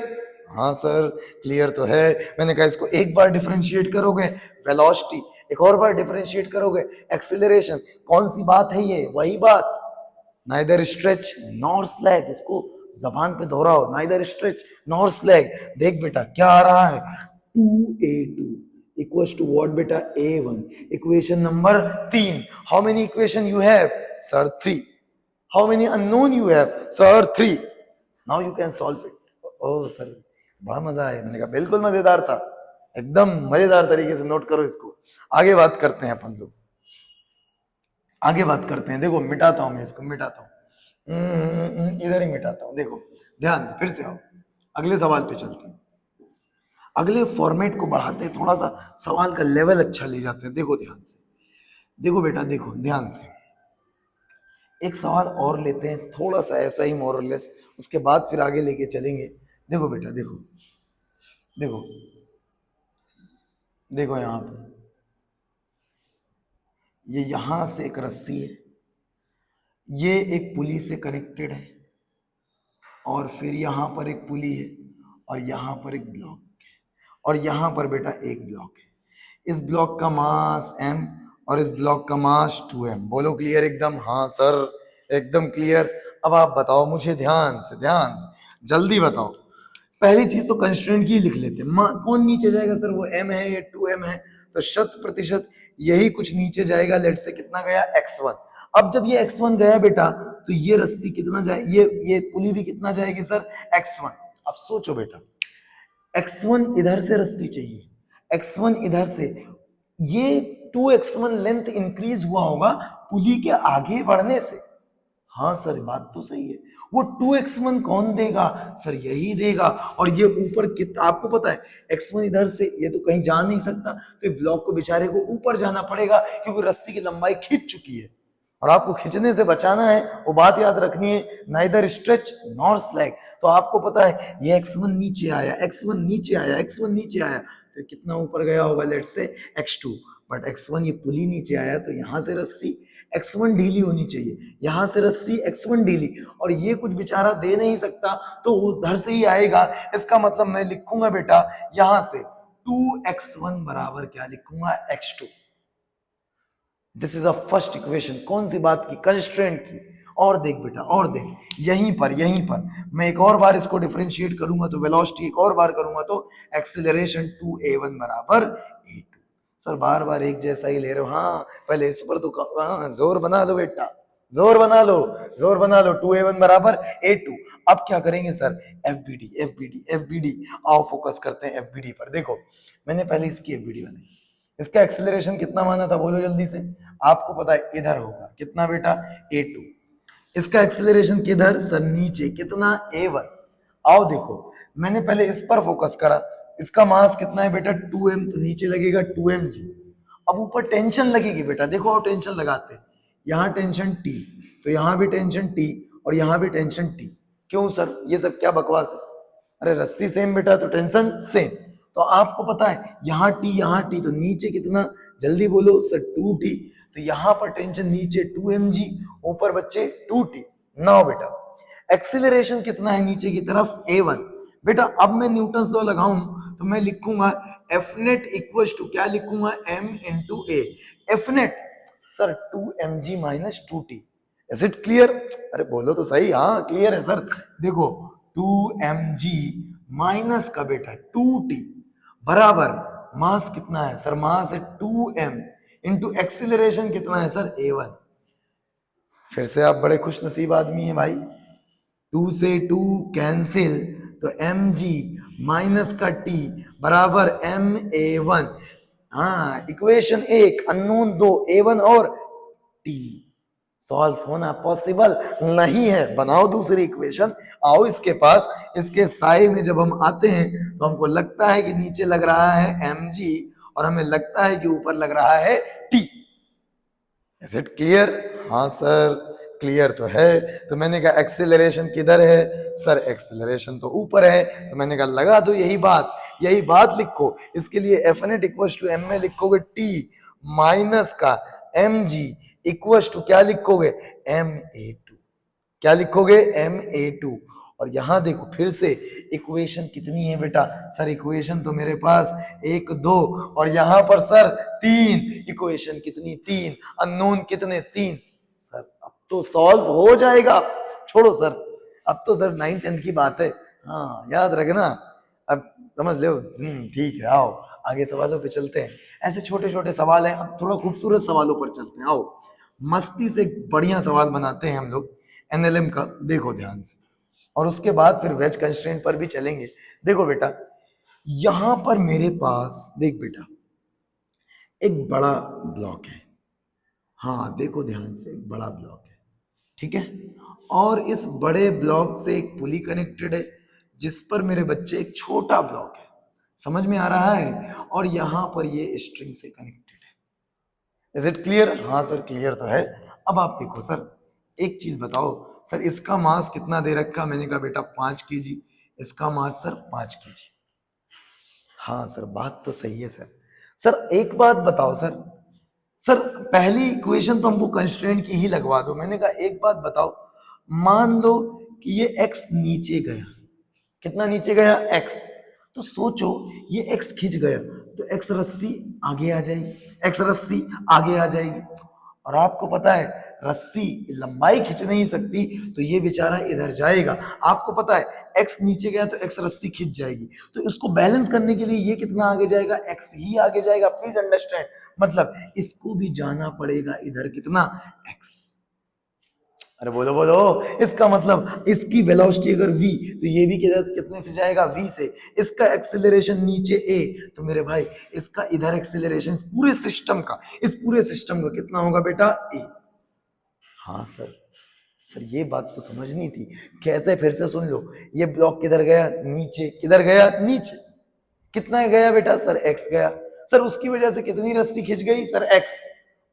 हाँ सर क्लियर तो है। मैंने कहा इसको एक बार डिफरेंशिएट करोगे वेलोसिटी, एक और बार डिफरेंशिएट करोगे एक्सीलरेशन, कौन सी बात है ये? वही बात, नाइदर स्ट्रेच नॉर स्लैग। इसको जबान पे दोहराओ, नाइदर स्ट्रेच नॉर स्लैग। देख बेटा क्या आ रहा है, 2a2 इक्वल्स टू व्हाट बेटा a1, equation number 3। How many equation you have sir? 3। How many unknown you have sir? 3। Now you can solve it. Oh sir बड़ा मजा आया। मैंने कहा बिल्कुल मजेदार था, एकदम मजेदार तरीके से नोट करो इसको। आगे बात करते हैं अपन लोग, आगे बात करते हैं। देखो मिटाता हूं मैं इसको, मिटाता हूं, इधर ही मिटाता हूं। देखो ध्यान से, फिर से आओ अगले सवाल पे चलते हैं। अगले फॉर्मेट को बढ़ाते हैं, थोड़ा सा सवाल का लेवल अच्छा ले जाते हैं। देखो ध्यान से, देखो बेटा देखो ध्यान से, एक सवाल और लेते हैं थोड़ा सा ऐसा ही मोर और लेस, उसके बाद फिर आगे लेके चलेंगे। देखो बेटा देखो देखो देखो, यहां पर ये यहां से एक रस्सी है, ये एक पुली से कनेक्टेड है, और फिर यहां पर एक पुली है, और यहां पर एक ब्लॉक है, और यहां पर बेटा एक ब्लॉक है। इस ब्लॉक का मास m और इस ब्लॉक का मास 2m। बोलो क्लियर एकदम? हाँ सर एकदम क्लियर। अब आप बताओ मुझे ध्यान से जल्दी बताओ। पहली चीज तो कंस्ट्रेंट की लिख लेते हैं। कौन नीचे जाएगा सर? वो m है, ये 2m है, तो 100% यही कुछ नीचे जाएगा। लेट से कितना गया? x1। अब जब ये x1 गया बेटा तो ये रस्सी कितना जाए, ये पुली भी कितना जाएगी सर? x1। अब सोचो बेटा, x1 इधर से रस्सी चाहिए, x1 इधर से, ये 2x1 लेंथ इंक्रीज हुआ होगा पुली के आगे बढ़ने से। हाँ सर बात तो सही है। वो 2x1 कौन देगा सर? यही देगा। और ये ऊपर आपको पता है x1 इधर से ये तो कहीं जा नहीं सकता, तो ये ब्लॉक को बेचारे को ऊपर जाना पड़ेगा क्योंकि रस्सी की लंबाई खींच चुकी है। और आपको खींचने से बचाना है, वो बात याद रखनी है, नाइदर स्ट्रेच नॉर स्लैग। तो आपको पता है ये x1 नीचे आया, x1 नीचे आया, x1 नीचे आया, तो कितना ऊपर गया होगा? लेट से x2। बट x1 ये पुली नीचे आया तो यहां से रस्सी x1 ढीली होनी चाहिए, यहां से रस्सी x1 ढीली, और ये कुछ बेचारा दे नहीं सकता तो उधर से ही आएगा। इसका मतलब मैं लिखूंगा बेटा यहां से 2x1 बराबर क्या लिखूंगा? x2। This is a first equation. कौन सी बात की? कंस्ट्रेंट की। और देख बेटा, और देख, यहीं पर मैं एक और बार इसको डिफरेंशिएट करूंगा तो वेलोसिटी एक और बार करूंगा तो एक्सेलरेशन 2a1 बराबर a2। सर बार बार एक जैसा ही ले रहे हो। हाँ पहले इस पर तो हाँ जोर बना लो बेटा, जोर बना लो। 2a1 बराबर a2। अब क्या करेंगे सर? FBD। आओ फोकस करते हैं FBD पर। देखो मैंने पहले इसकी FBD बनाई, इसका एक्सेलरेशन कितना माना था? बोलो जल्दी से। आपको पता है इधर होगा कितना बेटा? a2। इसका एक्सेलरेशन किधर सर? नीचे, कितना? a1। आओ देखो मैंने पहले इस पर फोकस करा, इसका मास कितना है बेटा? 2m, तो नीचे लगेगा 2mg। अब ऊपर टेंशन लगेगी बेटा, देखो और टेंशन लगाते हैं। यहाँ टेंशन T, तो यहाँ भी टेंशन T, और यहाँ भी टेंशन T। क्यों सर? ये सब क्या बकवास है? अरे रस्सी सेम बेटा तो टेंशन सेम। तो आपको पता है यहाँ T, तो नीचे कितना? जल्दी बोलो सर 2T। तो यहाँ पर टेंशन नीचे 2mg, ऊपर बच्चे 2T। नाउ बेटा एक्सीलरेशन कितना है नीचे की तरफ? a1। बेटा अब मैं न्यूटन्स लॉ लगाऊं तो मैं लिखूंगा F नेट इक्वल टू क्या लिखूंगा? m into a। F net sir 2mg minus 2t। Is it clear? अरे बोलो तो सही। हाँ क्लियर है सर। देखो 2mg माइनस का बेटा 2t बराबर मास कितना है सर? मास है 2m इंटू एक्सीलरेशन कितना है सर? a1। फिर से आप बड़े खुश नसीब आदमी हैं भाई। 2 से 2 कैंसिल, तो mg माइनस का t बराबर ma1। हाँ इक्वेशन एक, अननोन दो, a1 और t। सॉल्व होना पॉसिबल नहीं है, बनाओ दूसरी इक्वेशन। आओ इसके पास, इसके साए में जब हम आते हैं तो हमको लगता है कि नीचे लग रहा है mg और हमें लगता है कि ऊपर लग रहा है t। Is it clear? हाँ सर क्लियर तो है। तो मैंने कहा एक्सेलरेशन किधर है सर? एक्सेलरेशन तो ऊपर है। तो मैंने कहा लगा दो यही बात लिखो। इसके लिए F net equal to m में लिखोगे टी माइनस का एम जी इक्वल टू क्या लिखोगे? ma2। क्या लिखोगे? ma2। और यहां देखो फिर से इक्वेशन कितनी है बेटा? सर इक्वेशन तो मेरे पास 1 2 और यहां पर सर 3। इक्वेशन कितनी? 3। अननोन कितने? 3। सर अब तो सॉल्व हो जाएगा। छोड़ो सर, अब तो सर 9 10 की बात है। हाँ याद रखना, अब समझ लो। ठीक है, आओ आगे सवालों पे चलते हैं। ऐसे छोटे छोटे सवाल हैं, अब थोड़ा खूबसूरत सवालों पर चलते हैं। आओ मस्ती से बढ़िया सवाल बनाते हैं हम लोग एनएलएम का। देखो ध्यान से, और उसके बाद फिर वेज कंस्ट्रेंट पर भी चलेंगे। देखो बेटा यहां पर मेरे पास देख बेटा एक बड़ा ब्लॉक है। हाँ देखो ध्यान से, एक बड़ा ब्लॉक है, ठीक है। और इस बड़े ब्लॉक से एक पुली कनेक्टेड है जिस पर मेरे बच्चे एक छोटा ब्लॉक है। समझ में आ रहा है? और यहां पर ये स्ट्रिंग से कनेक्टेड है। Is it clear? हाँ सर क्लियर तो है। अब आप देखो सर, एक चीज बताओ सर, इसका मास कितना दे रखा? मैंने कहा बेटा 5 kg। इसका मास सर 5 kg। हाँ सर बात तो सही है सर। सर एक बात बताओ सर, सर पहली इक्वेशन तो हमको कंस्ट्रेंट की ही लगवा दो। मैंने कहा एक बात बताओ, मान लो कि ये x नीचे गया, कितना नीचे गया? x। तो सोचो ये x खिंच गया तो x रस्सी आगे आ जाएगी, एक्स रस्सी आगे आ जाएगी, और आपको पता है रस्सी लंबाई खींच नहीं सकती, तो ये बेचारा इधर जाएगा। आपको पता है एक्स नीचे गया तो एक्स रस्सी खींच जाएगी, तो इसको बैलेंस करने के लिए ये कितना आगे जाएगा, एक्स ही आगे जाएगा। प्लीज अंडरस्टैंड, मतलब इसको भी जाना पड़ेगा इधर कितना, एक्स। अरे बोलो बोलो, इसका मतलब इसकी वेलोसिटी अगर v, तो ये भी कितने से जाएगा, v से। इसका एक्सेलरेशन नीचे a, तो मेरे भाई इसका इधर एक्सेलरेशन इस पूरे सिस्टम का, कितना होगा बेटा, a। हाँ सर, सर ये बात तो समझनी थी, कैसे, फिर से सुन लो। ये ब्लॉक किधर गया, नीचे, किधर गया, नीचे। कितना गया बेटा, सर एक्स गया। सर उसकी वजह से कितनी रस्सी खिंच गई, सर एक्स।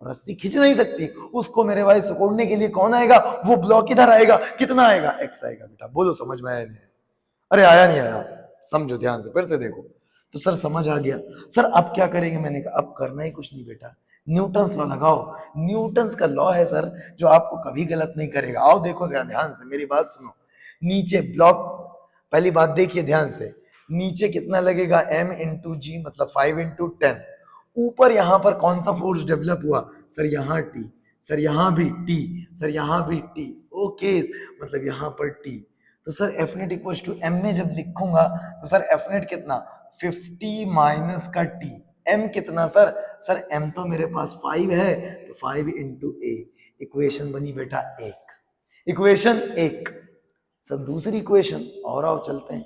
रस्सी खींच नहीं सकती, उसको मेरे भाई सिकोड़ने के लिए कौन आएगा, वो ब्लॉक इधर आएगा, कितना आएगा, एक्स आएगा। बेटा बोलो समझ में आया नहीं? अरे आया नहीं आया, समझो ध्यान से, फिर से देखो। तो सर समझ आ गया। सर अब क्या करेंगे, मैंने कहा अब करना ही कुछ नहीं बेटा, न्यूटन्स लॉ लगाओ। न्यूटन्स का लॉ है सर जो आपको कभी गलत नहीं करेगा। आओ देखो ध्यान से, मेरी बात सुनो। नीचे ब्लॉक, पहली बात देखिए ध्यान से, नीचे कितना लगेगा, m इंटू जी, मतलब 5 इंटू 10। ऊपर यहां पर कौन सा फोर्स डेवलप हुआ, सर यहाँ T, सर यहाँ भी T, सर यहाँ भी T, ओके, मतलब यहाँ पर T। तो sir F net equal to m में जब लिखूंगा तो सर F नेट कितना, 50 माइनस का T, m कितना सर, सर m तो मेरे पास 5 है, तो 5 इंटू a। इक्वेशन बनी बेटा 1, इक्वेशन 1। सर दूसरी इक्वेशन, और आओ चलते हैं,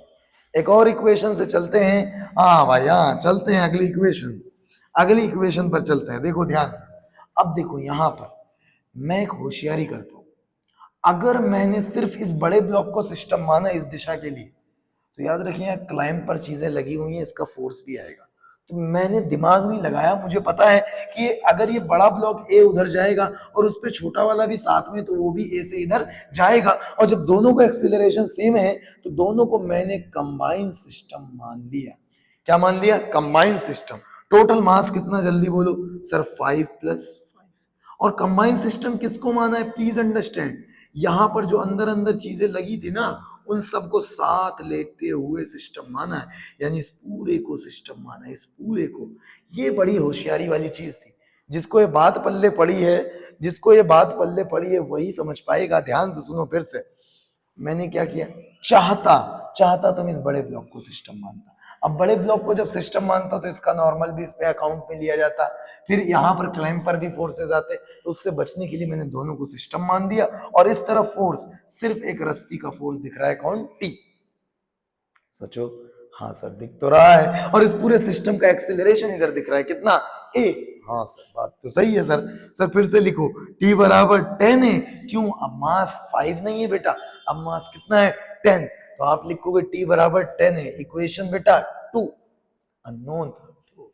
एक और इक्वेशन से चलते हैं। हाँ भाई हाँ, चलते हैं अगली इक्वेशन, अगली इक्वेशन पर चलते हैं। देखो ध्यान से, अब देखो यहां पर मैं एक होशियारी करता हूं। अगर मैंने सिर्फ इस बड़े ब्लॉक को सिस्टम माना इस दिशा के लिए, तो याद रखिए क्लाइंब पर चीजें लगी हुई हैं, इसका फोर्स भी आएगा। तो मैंने दिमाग नहीं लगाया, मुझे पता है कि अगर ये बड़ा ब्लॉक ए उधर जाएगा और उस पर छोटा वाला भी साथ में, तो वो भी ए से इधर जाएगा। और जब दोनों का एक्सीलरेशन सेम है, तो दोनों को मैंने कंबाइन सिस्टम मान लिया। क्या मान लिया, कंबाइन सिस्टम। टोटल मास कितना, जल्दी बोलो सर, 5 + 5। और कंबाइन सिस्टम किसको माना है, प्लीज अंडरस्टैंड, यहां पर जो अंदर अंदर चीजें लगी थी ना, उन सबको साथ लेते हुए सिस्टम माना है, यानी इस पूरे को सिस्टम माना है, इस पूरे को। ये बड़ी होशियारी वाली चीज थी। जिसको ये बात पल्ले पड़ी है, जिसको ये बात पल्ले पड़ी है, वही समझ पाएगा। ध्यान से सुनो फिर से, मैंने क्या किया, चाहता तो मैं इस बड़े ब्लॉक को सिस्टम मानता। अब बड़े ब्लॉक को जब सिस्टम मानता तो इसका नॉर्मल भी इस पे अकाउंट में लिया जाता, फिर यहाँ पर क्लाइंब पर भी फोर्सेस आते, तो उससे बचने के लिए मैंने दोनों को सिस्टम मान दिया। और इस तरफ फोर्स, सिर्फ एक रस्सी का फोर्स दिख रहा है, कौन, T। सोचो, हाँ सर दिख तो रहा है, और इस पूरे सिस्टम का एक्सेलरेशन इधर दिख रहा है, कितना, A। हाँ सर बात तो सही है सर। सर फिर से लिखो, T बराबर 10 है, क्यों, अब मास 5 नहीं है बेटा, अब मास कितना है, 10। तो आप लिखोगे T बराबर 10 है, इक्वेशन बेटा 2 अननोन,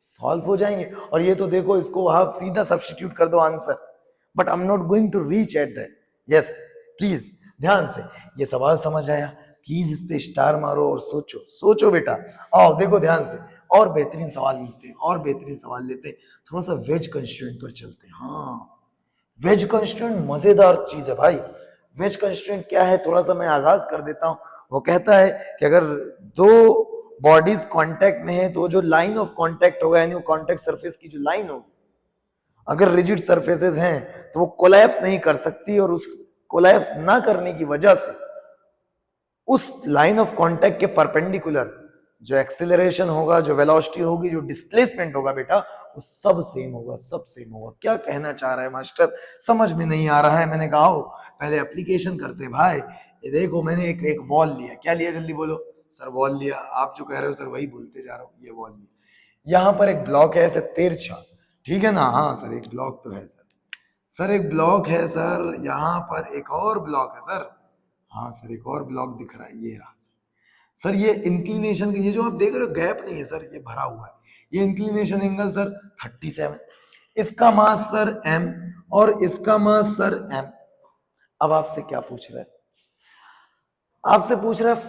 सॉल्व हो जाएंगे। और ये तो देखो, इसको आप सीधा सब्स्टिट्यूट कर दो answer, but I am not going to reach at that. Yes please ध्यान से, ये सवाल समझ आया, प्लीज इस पे स्टार मारो और सोचो, सोचो बेटा। आओ देखो ध्यान से, और बेहतरीन सवाल मिलते हैं, और बेहतरीन सवाल लेते हैं। थोड़ा सा वेज कंस्ट्रेंट पर चलते हैं। हाँ, वेज कंस्ट्रेंट मजेदार चीज है भाई। वेज कंस्ट्रेंट क्या है, थोड़ा सा मैं आगाज कर देता हूं। वो कहता है कि अगर दो बॉडीज कांटेक्ट में है, तो जो लाइन ऑफ कांटेक्ट होगा, यानी वो कांटेक्ट सरफेस की जो लाइन होगी, अगर रिजिड सरफेसेस हैं तो वो कोलैप्स नहीं कर सकती, और उस कोलैप्स ना करने की वजह से उस लाइन ऑफ कांटेक्ट के परपेंडिकुलर जो एक्सेलरेशन होगा, जो वेलोसिटी होगी, जो डिस्प्लेसमेंट होगा बेटा, वो सब सेम होगा, सब सेम होगा। क्या कहना चाह रहा है मास्टर, समझ में नहीं आ रहा है। मैंने कहा हो पहले एप्लीकेशन करते हैं भाई। ये देखो मैंने एक बॉल लिया, क्या लिया, जल्दी बोलो सर, बॉल लिया। आप जो कह रहे हो सर वही बोलते जा रहा हूँ, ये बॉल लिया। यहाँ पर एक ब्लॉक है ऐसे तिरछा, ठीक है ना, हाँ सर एक ब्लॉक तो है सर, सर एक ब्लॉक है सर, यहाँ पर एक और ब्लॉक है सर, हाँ सर एक और ब्लॉक दिख रहा है, ये रहा सर। सर ये इंक्लिनेशन, ये जो आप देख रहे हो गैप नहीं है सर, ये भरा हुआ है, ये इंक्लिनेशन एंगल सर 37। इसका मास सर m, और इसका मास सर m। अब आपसे क्या पूछ रहा है, आपसे पूछ रहा है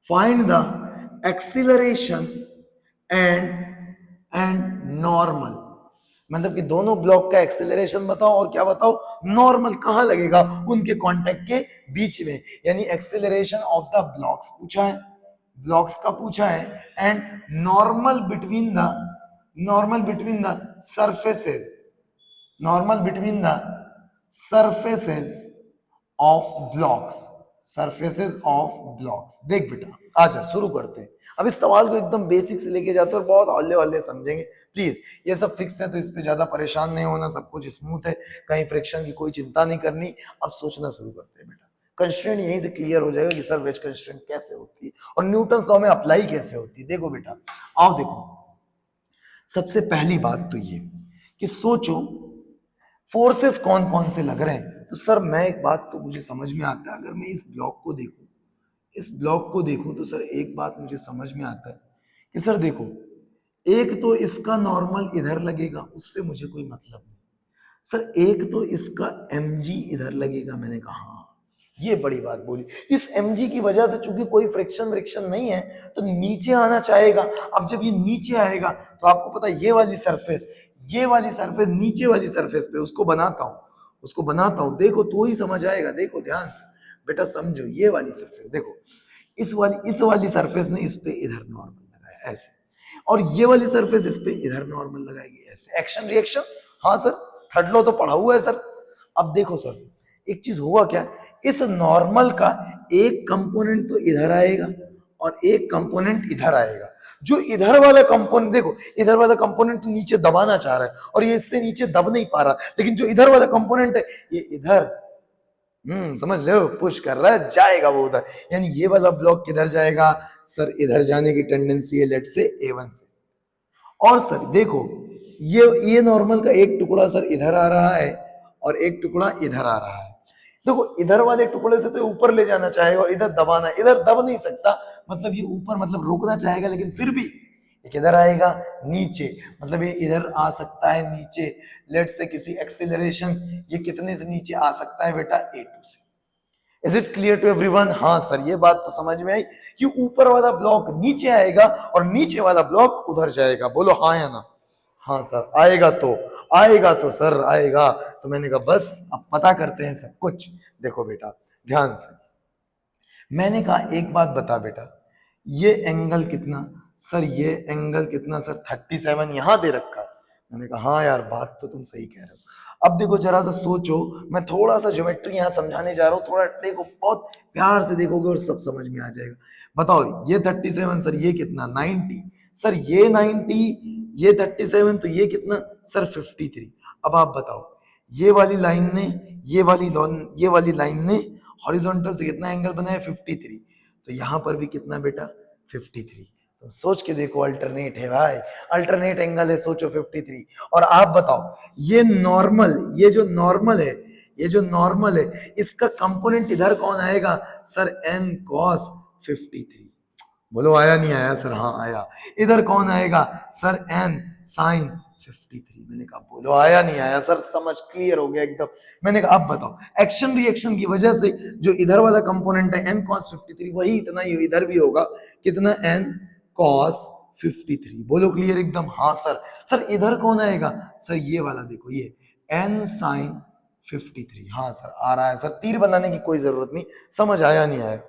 find the acceleration and normal. मतलब कि दोनों ब्लॉक का एक्सेलरेशन बताओ, और क्या बताओ, नॉर्मल कहां लगेगा, उनके कांटेक्ट के बीच में। यानी एक्सेलरेशन ऑफ द ब्लॉक्स पूछा है, ब्लॉक्स का पूछा है, and normal between the normal between the surfaces, normal between the surfaces of blocks, surfaces of blocks। देख बेटा आजा शुरू करते हैं। अब इस सवाल को एकदम बेसिक से लेके जाते हैं और बहुत हौले हौले समझेंगे प्लीज। ये सब फिक्स है तो इस पे ज्यादा परेशान नहीं होना, सब कुछ स्मूथ है, कहीं फ्रिक्शन की कोई चिंता नहीं करनी। अब सोचना शुरू करते हैं बेटा। कंस्ट्रेंट यहीं से क्लियर हो जाएगा कि सर वेज कंस्ट्रेंट कैसे होती है और न्यूटन्स लॉ में अप्लाई कैसे होती है। देखो बेटा, आओ देखो, सबसे पहली बात तो ये कि सोचो फोर्सेस कौन कौन से लग रहे हैं। तो सर मैं एक बात तो मुझे समझ में आता है, अगर मैं इस ब्लॉक को देखूं, इस ब्लॉक को देखूं तो सर एक बात मुझे समझ में आता है कि सर देखो, एक तो इसका नॉर्मल इधर लगेगा, उससे मुझे कोई मतलब नहीं। सर एक तो इसका mg इधर लगेगा। मैंने कहा हाँ, ये बड़ी बात बोली। इस mg की वजह से चूंकि कोई फ्रिक्शन नहीं है तो नीचे आना चाहेगा। अब जब ये नीचे आएगा तो आपको पता है ये वाली सरफेस, ये वाली सरफेस नीचे वाली सरफेस पे उसको बनाता हूं, उसको बनाता हूं, देखो तो ही समझ आएगा। देखो ध्यान से बेटा समझो, ये वाली सरफेस देखो, इस वाली सरफेस ने इस पे इधर नॉर्मल लगाया ऐसे, और ये वाली सरफेस इस पे इधर नॉर्मल लगाएगी ऐसे। एक्शन रिएक्शन, हाँ सर थर्ड लॉ तो पढ़ा हुआ है सर। अब देखो सर एक चीज होगा क्या, इस नॉर्मल का एक कंपोनेंट तो इधर आएगा और एक कंपोनेंट इधर आएगा। जो इधर वाला कंपोनेंट देखो, इधर वाला कंपोनेंट तो नीचे दबाना चाह रहा है और ये इससे नीचे दब नहीं पा रहा, लेकिन जो इधर वाला कंपोनेंट है ये इधर समझ लो पुश कर रहा है, जाएगा वो उधर। यानी ये वाला ब्लॉक किधर जाएगा सर, इधर जाने की टेंडेंसी है लेट से A1 से। और सर देखो ये नॉर्मल का एक टुकड़ा सर इधर आ रहा है और एक टुकड़ा इधर आ रहा है। देखो इधर वाले टुकड़े से तो ऊपर ले जाना चाहेगा और इधर दबाना, इधर दब नहीं सकता, मतलब ये ऊपर मतलब रोकना चाहेगा, लेकिन फिर भी ये किधर आएगा नीचे, मतलब ये इधर आ सकता है नीचे। लेट से किसी एक्सीलरेशन ये कितने से नीचे आ सकता है बेटा A2 से। Is it clear to everyone? हाँ सर ये बात तो समझ में आई कि ऊपर वाला ब्लॉक नीचे आएगा और नीचे वाला ब्लॉक उधर जाएगा। बोलो हाँ या ना? हाँ सर आएगा तो सर आएगा। तो मैंने कहा बस अब पता करते हैं सब कुछ। देखो बेटा ध्यान से, मैंने कहा एक बात बता बेटा, ये एंगल कितना सर, ये एंगल कितना सर 37 यहां दे रखा। मैंने कहा हाँ यार बात तो तुम सही कह रहे हो। अब देखो जरा सा सोचो, मैं थोड़ा सा ज्योमेट्री यहाँ समझाने जा रहा हूँ, थोड़ा देखो बहुत प्यार से देखोगे और सब समझ में आ जाएगा। बताओ ये 37 सर, ये कितना 90 सर, ये 90, ये 37 तो ये कितना सर 53। अब आप बताओ ये वाली लाइन ने ये वाली लाइन ने हॉरिजॉन्टल से कितना एंगल बनाया 53, तो यहां पर भी कितना बेटा 53। तुम सोच के देखो, अल्टरनेट है भाई, अल्टरनेट एंगल है, सोचो 53। और आप बताओ ये नॉर्मल, ये जो नॉर्मल है इसका कंपोनेंट इधर कौन आएगा सर n cos 53। बोलो आया नहीं आया सर? हाँ आया। इधर कौन आएगा सर n sin 53। मैंने कहा बोलो आया नहीं आया सर? समझ क्लियर हो गया एकदम। मैंने कहा अब बताओ एक्शन रिएक्शन की वजह से जो इधर वाला कंपोनेंट है n cos 53 वही इतना ही इधर भी होगा, कितना n cos 53। बोलो क्लियर एकदम? हाँ सर। सर इधर कौन आएगा सर, ये वाला देखो, ये n sin 53। हाँ सर आ रहा है सर, तीर बनाने की कोई जरूरत नहीं, समझ आया नहीं आया?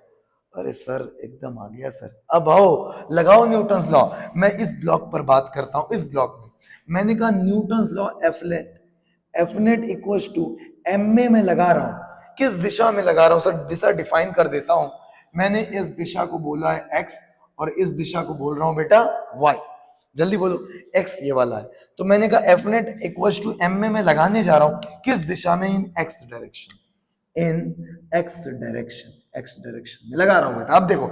अरे सर एकदम आ गया सर। अब आओ लगाओ न्यूटन्स लॉ। मैं इस ब्लॉक पर बात करता हूं, इस ब्लॉक में मैंने कहा Newton's law F net equal to m a में लगा रहा हूं। किस दिशा में लगा रहा हूं सर? दिशा डिफाइन कर देता हूं। मैंने इस दिशा को बोला है एक्स और इस दिशा को बोल रहा हूं बेटा वाई। जल्दी बोलो, एक्स ये वाला है, तो मैंने कहा F net equal to m a में लगाने जा रहा हूं किस दिशा में? In x direction, in x direction में लगा रहा हूं बेटा। अब देखो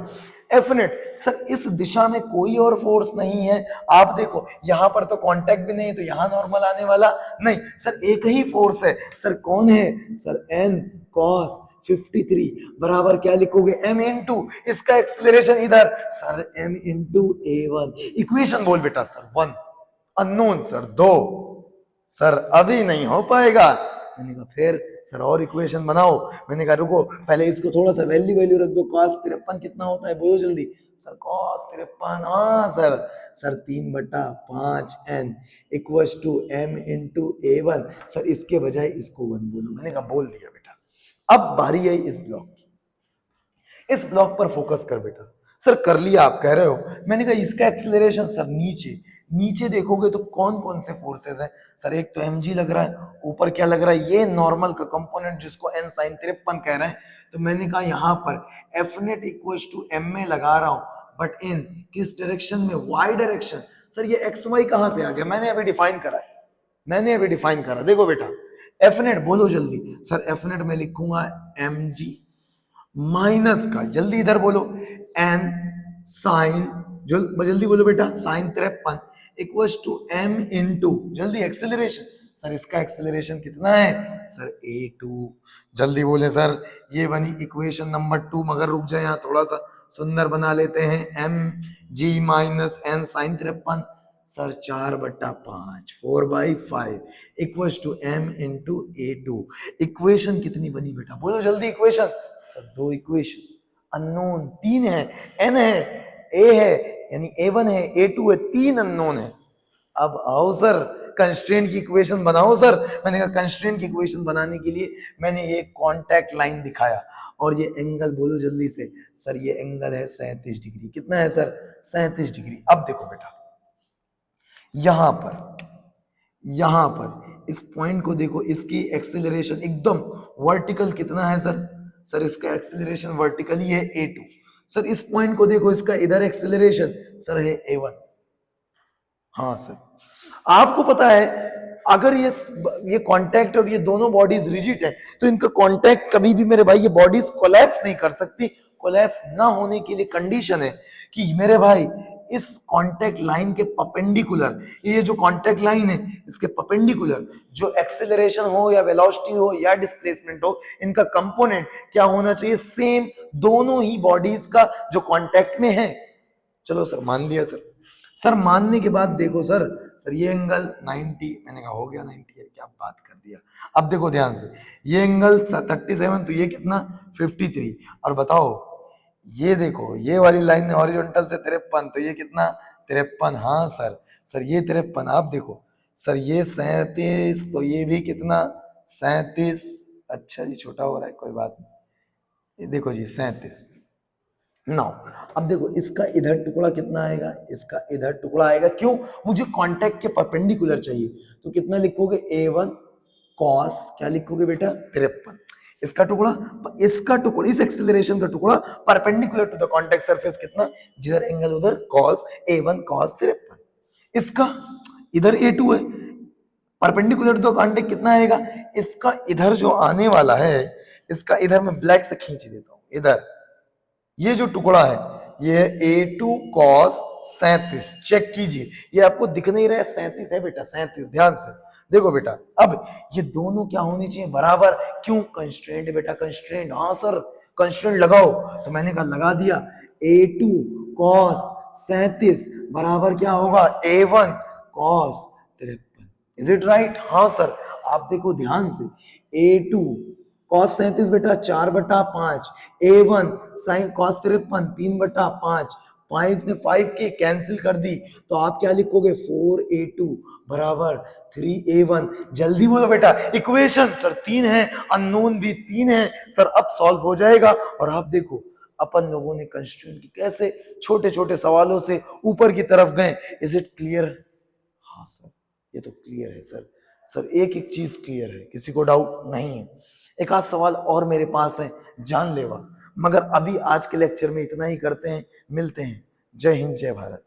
एफनेट सर इस दिशा में कोई और फोर्स नहीं है। आप देखो यहां पर तो कांटेक्ट भी नहीं है, तो यहां नॉर्मल आने वाला नहीं सर, एक ही फोर्स है सर। कौन है सर? n cos 53 बराबर क्या लिखोगे? m इंटू इसका एक्सेलरेशन इधर sir m into a1। Equation बोल बेटा सर 1, अननोन सर 2 सर अभी नहीं हो पाएगा। मैंने कहा फिर सर और इक्वेशन बनाओ। मैंने कहा रुको पहले इसको थोड़ा सा वैल्यू रख दो। cos 53 कितना होता है बोलो जल्दी सर? cos 53 हाँ sir 3/5n equal to m into a1। Sir इसके बजाय इसको 1 बोलो। मैंने कहा बोल दिया बेटा। अब बारी आई इस ब्लॉक की, इस ब्लॉक पर फोकस कर बेटा। सर कर लिया आप कह रहे हो, मैंने कहा इसका एक्सेलरेशन सर नीचे, नीचे देखोगे तो कौन कौन से फोर्सेस हैं सर, एक तो mg लग रहा है, ऊपर क्या लग रहा है, ये नॉर्मल का कंपोनेंट जिसको n sin 53 कह रहे हैं, तो मैंने कहा यहाँ पर F net equal to m में लगा रहा हूं, बट इन किस डायरेक्शन में, y डायरेक्शन। सर ये एक्स वाई कहां से आ गया, मैंने अभी डिफाइन करा है, मैंने अभी डिफाइन करा, देखो बेटा एफ नेट बोलो जल्दी, सर एफ नेट में लिखूंगा mg माइनस का, जल्दी इधर बोलो, n साइन, जल्दी बोलो बेटा, sine 53 equal to m into, जल्दी एक्सेलरेशन, सर इसका एक्सेलरेशन कितना है सर a2, जल्दी बोले सर, ये बनी इक्वेशन नंबर 2, मगर रुक जाए यहाँ थोड़ा सा सुंदर बना लेते हैं, mg minus n sine 53, sir 4/5 4/5 equal to m into a2, equation कितनी बनी बेटा, बोलो जल्दी इक्वेशन, सर 2 इक्वेशन, अननोन 3 है, n है, a है यानी a1 है, a2 है, 3 अननोन है। अब आओ सर कंस्ट्रेंट की इक्वेशन बनाओ सर, मैंने कहा कंस्ट्रेंट की इक्वेशन बनाने के लिए मैंने ये कॉन्टैक्ट लाइन दिखाया, और ये एंगल बोलो जल्दी से, सर ये एंगल है 37 डिग्री, कितना है सर 37 डिग्री। अब देखो बेटा यहां पर इस पॉइंट को देखो, इसकी एक्सेलरेशन एकदम वर्टिकल कितना है सर, सर इसका एक्सेलरेशन वर्टिकली है a2, सर इस पॉइंट को देखो, इसका इधर एक्सेलरेशन सर है a1। हाँ सर आपको पता है अगर ये कांटेक्ट और ये दोनों बॉडीज रिजिड है तो इनका कांटेक्ट कभी भी मेरे भाई ये बॉडीज कोलैप्स नहीं कर सकती। कोलैप्स ना होने के लिए कंडीशन है कि मेरे भाई इस कांटेक्ट लाइन के परपेंडिकुलर, ये जो कांटेक्ट लाइन है इसके परपेंडिकुलर जो एक्सेलरेशन हो या वेलोसिटी हो या डिस्प्लेसमेंट हो, इनका कंपोनेंट क्या होना चाहिए, सेम, दोनों ही बॉडीज का जो कांटेक्ट में है। चलो सर मान लिया सर, सर मानने के बाद देखो सर ये एंगल 90, मैंने कहा हो गया 90 है, क्या बात कर दिया। अब देखो ध्यान से, ये एंगल 37, तो ये कितना 53, और बताओ ये देखो ये वाली लाइन हॉरिजॉन्टल से 53, तो ये कितना 53, हाँ सर ये 53। आप देखो सर ये 37, तो ये भी कितना 37, अच्छा जी छोटा हो रहा है कोई बात नहीं, ये देखो जी 37। नाउ अब देखो इसका इधर टुकड़ा कितना आएगा, इसका इधर टुकड़ा आएगा, क्यों, मुझे कांटेक्ट के परपेंडिकुलर चाहिए, तो कितना लिखोगे a1 cos, क्या लिखोगे बेटा 53, इसका टुकड़ा इस एक्सेलरेशन का टुकड़ा perpendicular to the contact surface कितना, जिधर एंगल उधर cos a1 cos 53, इसका इधर a2 है, परपेंडिकुलर टू द कांटेक्ट कितना आएगा, इसका इधर जो आने वाला है, इसका इधर मैं ब्लैक से खींच देता हूं, इधर ये जो टुकड़ा है ये a2 cos 37, चेक कीजिए, ये आपको दिख नहीं रहा है 37 है बेटा, 37, ध्यान से देखो बेटा। अब ये दोनों क्या होनी चाहिए बराबर, क्यों, कंस्ट्रेंट बेटा, कंस्ट्रेंट, हाँ सर कंस्ट्रेंट लगाओ, तो मैंने कहा लगा दिया, a2 cos 37 बराबर क्या होगा a1 cos 53, is it right, हाँ सर। आप देखो ध्यान से, a2 cos 37 बेटा 4/5, a1 sin cos 53 3/5, 5 से 5 के कैंसिल कर दी, तो आप क्या लिखोगे 4a2 बराबर 3a1, जल्दी बोलो बेटा इक्वेशन, सर 3 है, अननोन भी 3 है सर, अब सॉल्व हो जाएगा। और आप देखो अपन लोगों ने कंस्ट्रेंट की कैसे छोटे छोटे सवालों से ऊपर की तरफ गए, इज इट क्लियर, हाँ सर ये तो क्लियर है सर एक एक चीज क्लियर है, किसी को डाउट नहीं है। एक आध सवाल और मेरे पास है जानलेवा, मगर अभी आज के लेक्चर में इतना ही करते हैं, मिलते हैं, जय हिंद जय भारत।